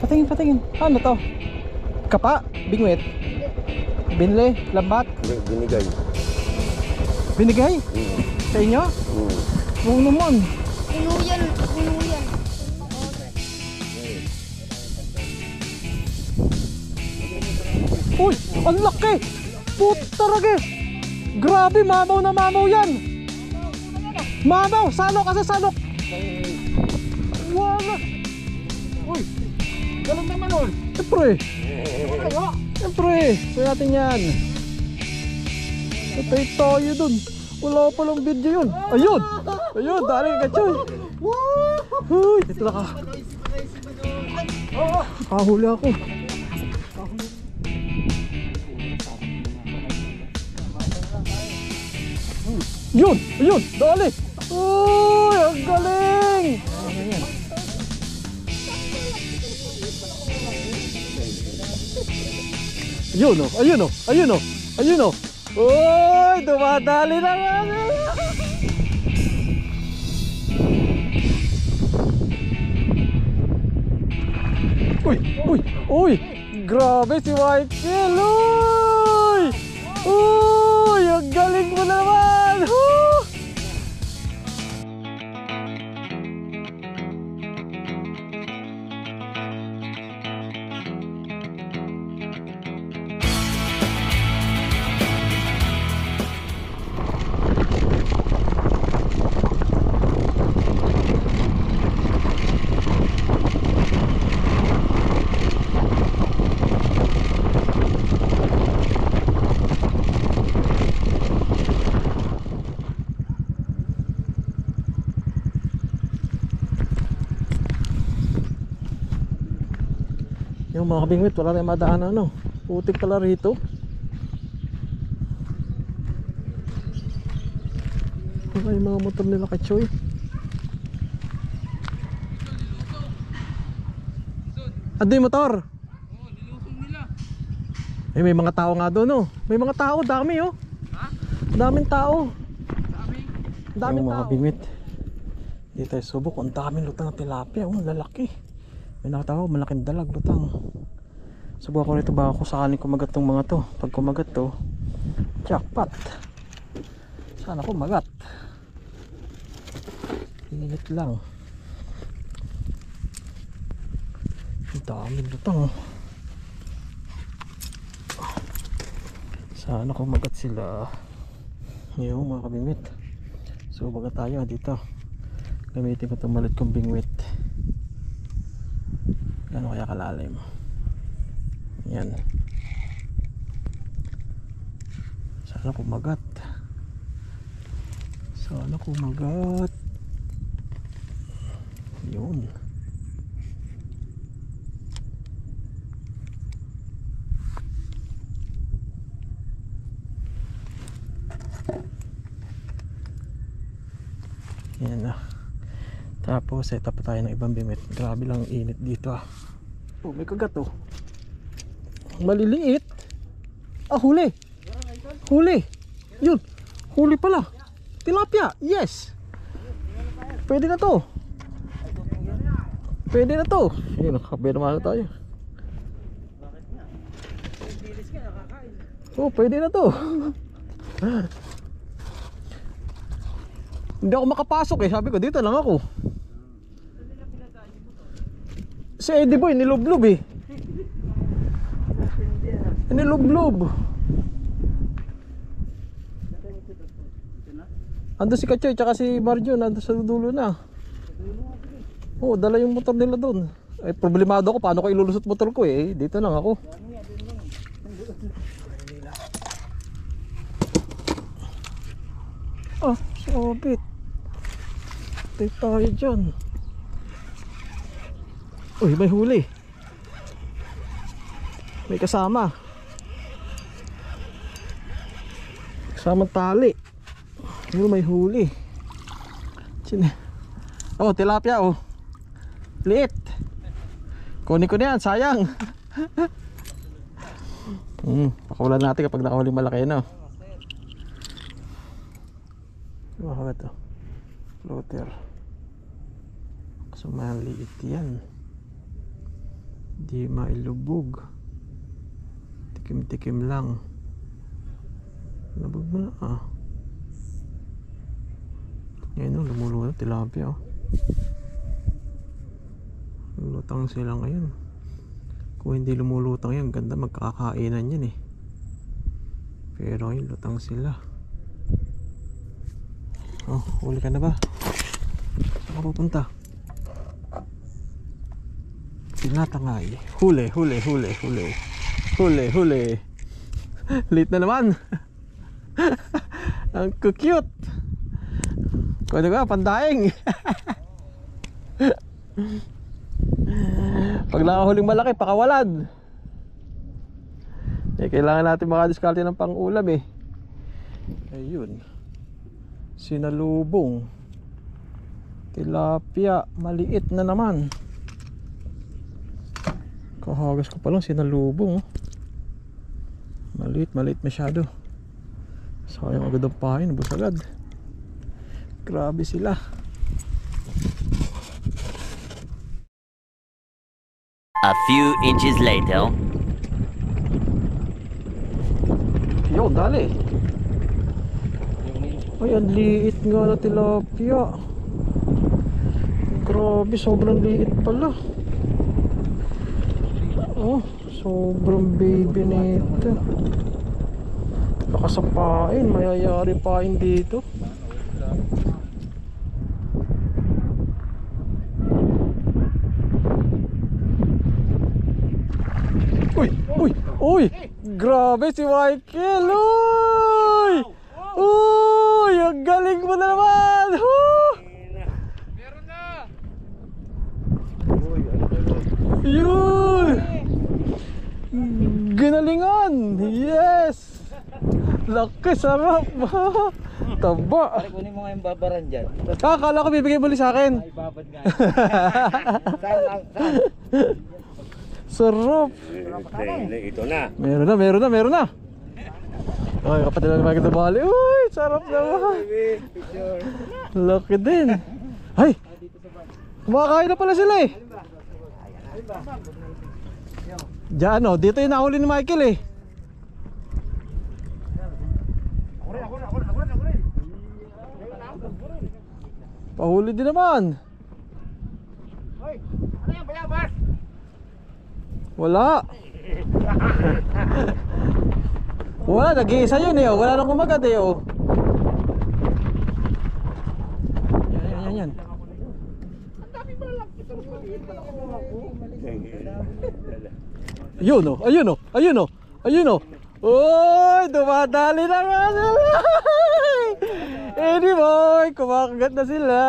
Patingin, patingin. Ano to? Kapa? Bingwit? Binli? Lambat? Binigay. Binigay? Sa inyo? Oo naman. Puno yan, puno yan. Uy! Ang laki! Putarage! Grabe, mamaw na mamaw yan! Mamaw! Salok kasi salok! Wala! Uy! Galang naman ol! Siyempre! Siyempre! Sabi natin yan! Patay tayo dun! Wala palang video yun! Ayun! Ayun! Dali ka choy! Uy! Dito na ka! Kahuli ako! Yun! Ayun! Dali! Uy! Ang galing! Ayun o! Ayun o! Ayun o! Ayun o! Uy! Dumadali na nga! Uy! Uy! Uy! Grabe si Michael! Uy! Uy! Ang galing mo naman! Woo! Yung mga kabingwit, wala na madaan ano. Putik pala rito. Ay, mga motor nila kachoy. Ando yung motor. Oo, nilusong nila. Eh, may mga tao nga doon, oh. May mga tao, dami, oh. Ha? Daming tao. Dami. Daming Yung mga kabingwit. Dito tayo subok. Ang daming lutang na tilapia, oh. Lalaki. May nakatawa, malaking dalag lutang. Subukan ko rito baka ko sakaling kumagat tong mga to. Pag kumagat to, jackpot. Sana kumagat. Init lang. Ang daming lutang, oh. Sana kumagat sila. Ngayon mga kabingwit. So baga tayo dito. Gamitin ko itong malit kong bingwit. Gano'n kaya kalalim? Yan. Sana kumagat. Sana kumagat. Yun. Yan na. Tapos set up tayo ng ibang bimit. Grabe lang init dito, ah. Oh, may kagat, oh. Maliliit. Ah, huli. Huli. Yun. Huli pala. Tilapia. Yes. Pwede na to. Pwede na to. Ayun, nakakabay naman na tayo. Oh, pwede na to. Hindi ako makapasok eh. Sabi ko, dito lang ako. Si Eddie Boy, nilublob eh. Nilublob. Ando si Kachoy tsaka si Marjo, ando sa dulo na. Oh, dala yung motor nila doon. Ay, problemado ako, paano ko ilulusot motor ko eh. Dito lang ako. Ah, sobit. Tayo tayo dyan. Uy, may huli. May kasama. Kasamang tali. Yun, may huli. Sine. Oh, tilapia, oh. Liit. Kunin ko na yan, sayang. Pakawalan natin kapag nakahuli malaki, no? Ano ito? Floater. So maliit yan. Di mailubog. Tikim-tikim lang. Lubog mo na ah. Ngayon oh, lumulunod tilapia oh. Lutang sila ngayon. Kung hindi lumulutang yan, ganda magkakainan yan eh. Pero ngayon lutang sila. Oh, huli ka na ba? Saan ka pupunta? Tinatangay. Huli. Late na naman. Ang cute. Pwede ka, pandaing. Pag nakahuling malaki, pakawalan. Eh, kailangan natin makadiskarte ng pang-ulam eh. Ayun. Sinalubong. Tilapia, maliit na naman. Kahagas ko pa lang, sinalubong oh. Maliit masyado. Sayang agad ang pahin, nabos agad. Grabe sila. A few inches later. Yo, dali. Ay, ang liit nga na tilapia. Grabe, sobrang liit pala. Oh, sobrang baby nito. Baka sa pain, mayayari pain dito. Uy! Grabe si Michael! Uy! Ang galing mo na naman! Meron na! Yun! Ginalingan! Yes! Laki, sarap! Taba! Pare, kunin mo nga yung babaran dyan. Akala ko bibigay mo ulit sa akin. Ay, babad nga. Saan lang? Sarap! Ito na. Meron na! Ay, kapatid na naman kita bali. Uy, sarap naman! Laki din! Ay! Kumakain na pala sila eh! Diyan oh, dito yung nahuli ni Michael eh. Pahuli din naman. Wala. Wala, nag-iisa yun eh oh. Wala nang kumagat eh oh. Yan. Ayun oh. Uy, dumadali na nga sila. Anyway, kumakagat na sila.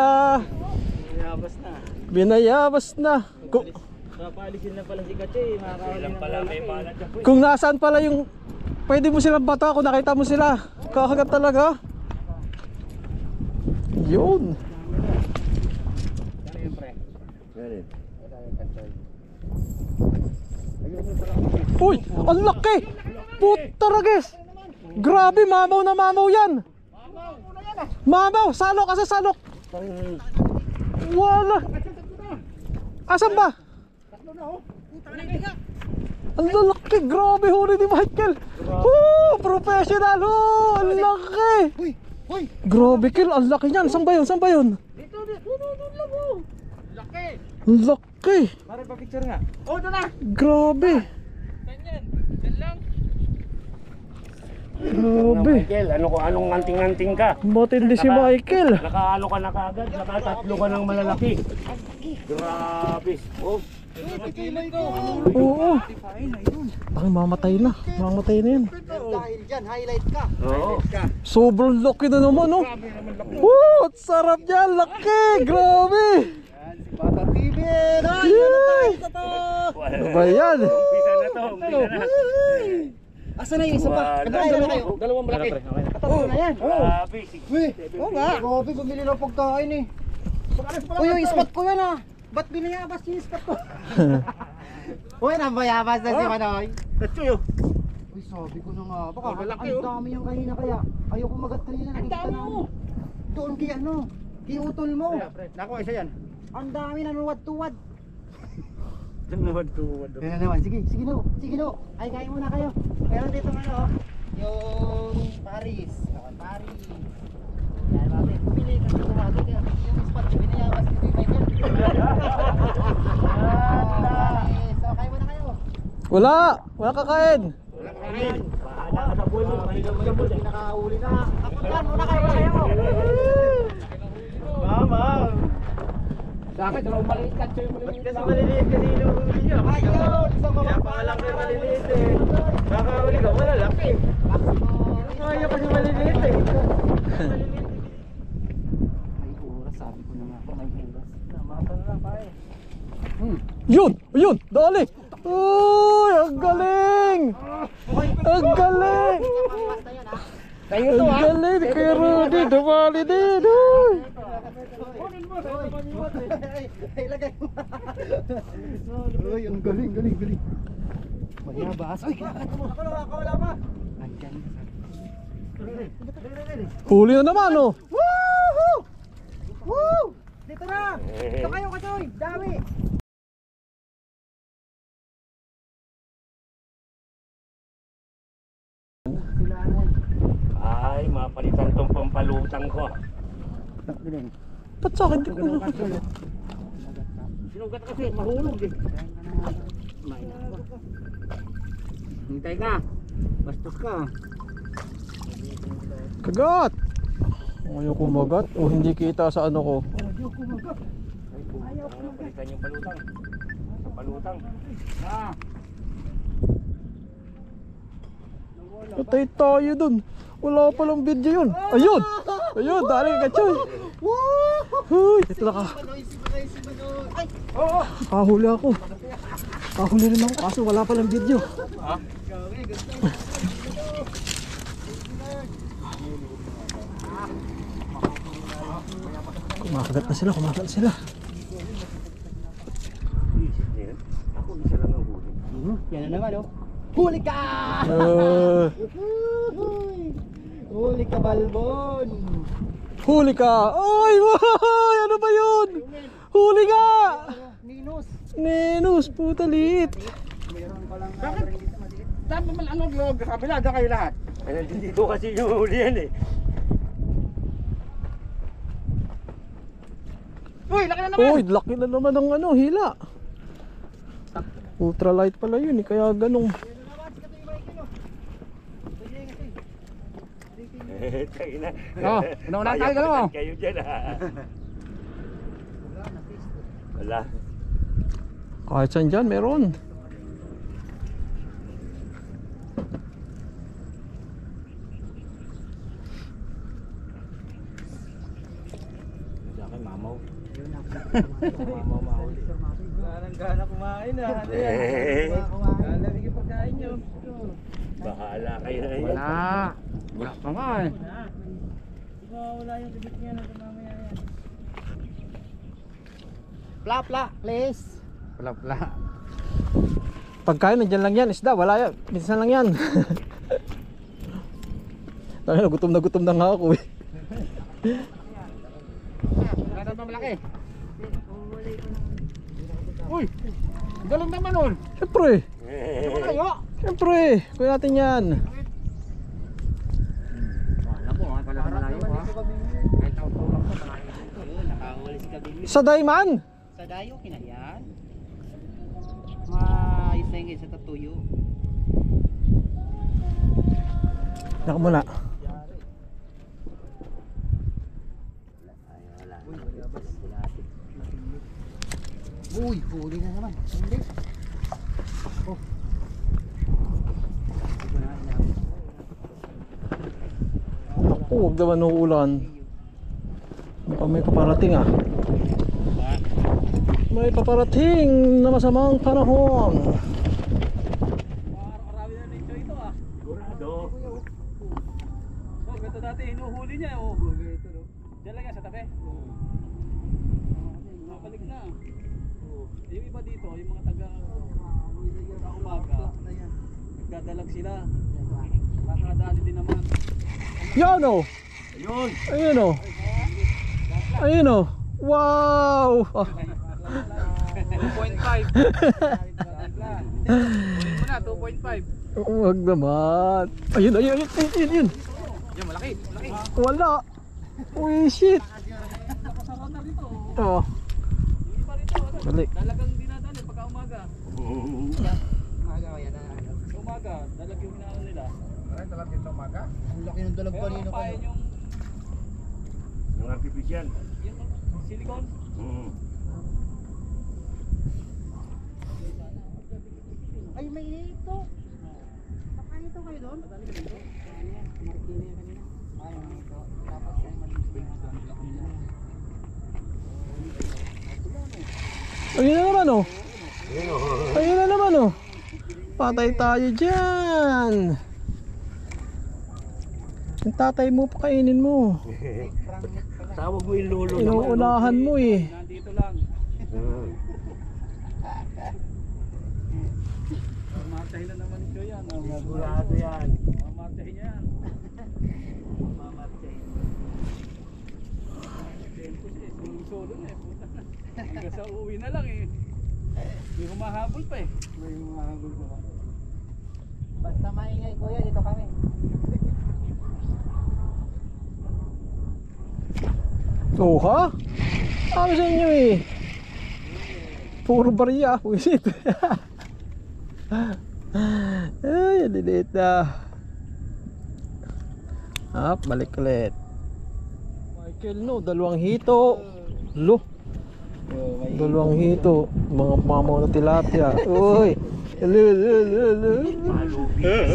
Binayabas na. Papalisin na pala si Kache, makakawin na pala may balat. Kung nasaan pala yung pwede mo silang bata, kung nakita mo sila, kakagat talaga. Yun. Uy, ang laki. Puta ragis. Grabe, mamaw na mamaw yan. Mamaw, salok, asa salok. Wala. Asan ba? Ang laki, grabe huli ni Michael. Professional. Ang laki. Grabe kill, ang laki niyan. Saan ba yun? Dito lang mo. Laki. Ang laki. Pare, pa-picture nga. Oh, doon na. Grabe. Ganyan. Yan lang. Grabe. Michael, anong anting-anting ka? Matindi si Michael. Nakaano ka na kagad, nakatatlo ka ng malalaki. Grabe. Oh, Oo. Bakit mamatay na yan. Dahil dyan, highlight ka. oo. Sobrang laki na naman oh. Woo, sarap niyan, laki. Grabe. Bata TV. Yay! Ano ba yan? Umpisa na to, umpisa na. Asan na yung isa pa? Kadalawa na kayo. Dalawang malaki. Katatlo na yan. Grabe. Oo nga. Grabe, bumili ng pagkain eh. Uy, yung spot ko yan ah. Ba't binayabas yung spot ko? Uy, nabayabas na si Manoy. Tatsuyo. Uy, sabi ko na nga. Baka ang dami yung kanina kaya. Ayoko magat kanina. Nakikita na ako. Doon kay ano. Kay utol mo. Nako, isa yan. Ang dami nanuwad-tuwad. Kaya naman, sige, sige no, sige no. Ay, kain muna kayo. Meron dito ano, yung Paris. Paris. Yan natin. Pili kasi kumagi ka. Yung spot, binayabas dito yung Michael. So, kain muna kayo. Wala kakain. Bahala ka sa buhay mo. Mahiga mo na mo. Nakahuli na. Ako dyan, muna kayo. Mama. Sa akin, dalawang maliit ka. Kasi Kasi maliliit kasi inuhuli niya. Ayun, isang mga Kaya pangalan kayo maliliit eh. Kakahuli ka, malalaki. Ayaw kasi maliliit eh. May oras, sabi ko na nga ako, may oras. Masan lang pa eh. Yun, dali. Uy, ang galing. Ang galing. Basta yan ha. Ang galing, kay Rudy, dumali din. Uy. Ay, lagay mo. Uy, ang galing, galing, galing. Mayabas. Uy, kinakata mo. Ako wala pa. Andyan. Huli na naman, oh. Woohoo! Woo! Dito na. Ito kayo, Kachoy. Dami. Ay, mapalitan tong pampalutang ko. Ba't sa akin? Di ko na. Sinugat kasi, mahulog eh. Hintay ka. Bastos ka. Kagat. Ayaw kumagat. O hindi kita sa ano ko. Ayaw ko mapalitan yung palutang. Sa palutang. Patay tayo dun. Wala palang video yun. Ayun. Ayun, dali ka, Choy. Huy, ito na ka. Kahuli ako. Kahuli rin ako kaso wala palang video. Kumakagat na sila, kumakagat na sila. Ako isa lang ang huli. Yan na naman, oh. Huli ka! Huli ka, Balbon! Huli ka! Ay, wow! Ano ba yun? Huli ka! Ninus! Nenus, puta liit. Tama man ano vlog, kabilada kayo lahat. Ay, dito kasi yung huli yan eh. Uy, laki na naman! Uy, laki na naman ng ano, hila. Ultralight pala yun, kaya ganong. Oh, una-una tayo, gano'n. Kayo dyan ah. Wala. Kahit saan dyan, meron. Saka mamaw. gana kumain na. Lalabig yung pagkain nyo. Bahala kayo na yun. Wala pa nga eh. Wala yung tibit niya na mamaya yan. Pla, please. Pla. Pagkain, nandyan lang yan, isda, wala yan. Minsan lang yan. Gutom na nga ako eh. Wala pa malaki. Uy, galong naman nun. Siyempre, Ayo. siyempre, kuya natin yan. Wala po, pala sa malayo ha. Kahit ako tulak sa malayo. Nakahuli si Kabili. Sa Dayman. Sa dayo, kinayan. Maisengge sa tatuyo. Naka muna. Uy, huli na naman. Hindi. Oh. Ako, huwag naman uulan. Mukhang may paparating ah. May paparating na masamang panahon. Marami na nito ito ah. Sigurado. Oh, ganito dati hinuhuli niya. Oh, ito no. Diyan lang yan sa tabi. Mabalik na. Yung iba dito, yung mga taga umaga, nagdadalag sila. Nakakadali din naman. Yan o. Ayun. Ayun o. Ayun o. Wow. 2.5. Kunin mo na, 2.5. Huwag naman. Ayun. Yan, malaki. Wala. Uy, shit. Oh. Balik. Dalagang dinadali pagka umaga. Umaga ko yan. Sa umaga, dalag yung inaano nila. Ang laki ng dalag Pero kanino ang pain yung Yung artificial. yung silicone. Ay, may ito. Baka ito kayo doon? Ayun na naman oh. Ayun na naman oh. Patay tayo dyan. Yung tatay mo, pakainin mo. Tawag mo yung lolo. Inuunahan mo eh. Nandito lang. Mamartahin na naman ito yan. Sigurado yan. Mamartahin yan. Mamartahin. Tempo siya eh. Solo na eh. Puta na. Hanggang sa uwi na lang eh. May humahabol pa eh. May humahabol pa. Basta maingay kuya, dito kami. Oh ha? Ano sa inyo eh? Puro barya. Wisit. Ay, lilit na. Hop, balik ulit. Michael no, dalawang hito. Lo. Dalawang hito. Mga mamaw na tilapia. Uy.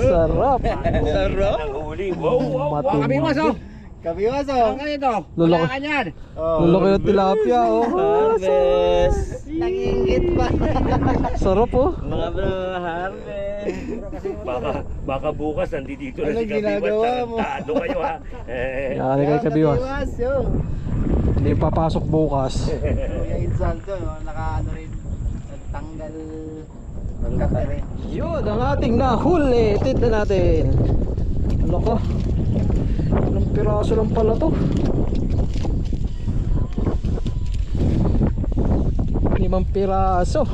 Sarap. Matumbig. Kabiwas oh. Ang ito. Lulaki. Kanyan. Lulaki na tilapia oh. Harvest! Nangingit pa. Sarap oh. Mga bro, harvest! Baka bukas nandito na si Anong Kabiwas. ginagawa mo? Tarantado kayo ha. Yan kay Kabiwas. Kabiwas yun. Hindi papasok bukas. Kuya Insaldo, naka ano rin. Nagtanggal. Nagkate rin. Yun ang ating nahuli. Tit na natin. Ano ka? Ilang piraso lang pala to. 5 piraso.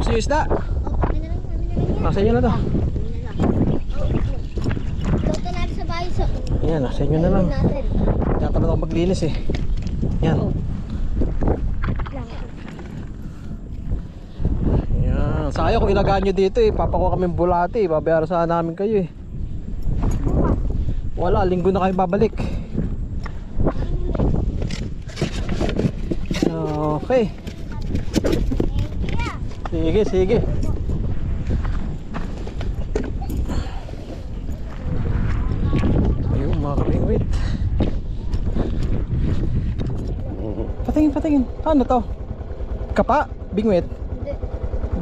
Si isda. Kami na lang yan. Nasa inyo na to. Luto natin sa bahay so. Yan, nasa inyo na lang. Natin. Tatamad ako maglinis eh. Yan. Yan. Sayang kung ilagaan nyo dito eh. Papakuha kami bulati. Babayaran sana namin kayo eh. Wala, linggo na kayo babalik. Okay. Sige. Ayun mga kapingwit. Patingin. Ano to? Kapa? Bingwit?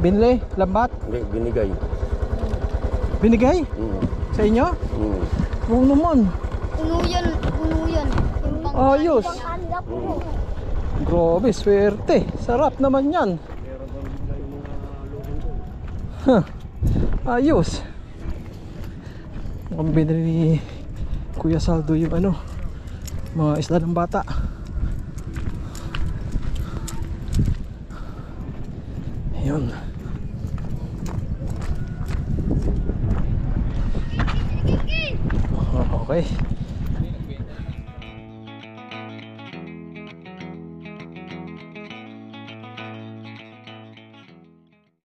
Binili? Lambat? Binigay. Binigay? Sa inyo? Oo naman. Puno yan. Yung Ayos. kanila puno. Grabe, swerte. Sarap naman yan. Huh. Ayos. Mukhang binili ni Kuya Saldo yung ano, mga isla ng bata. Ayun. Okay.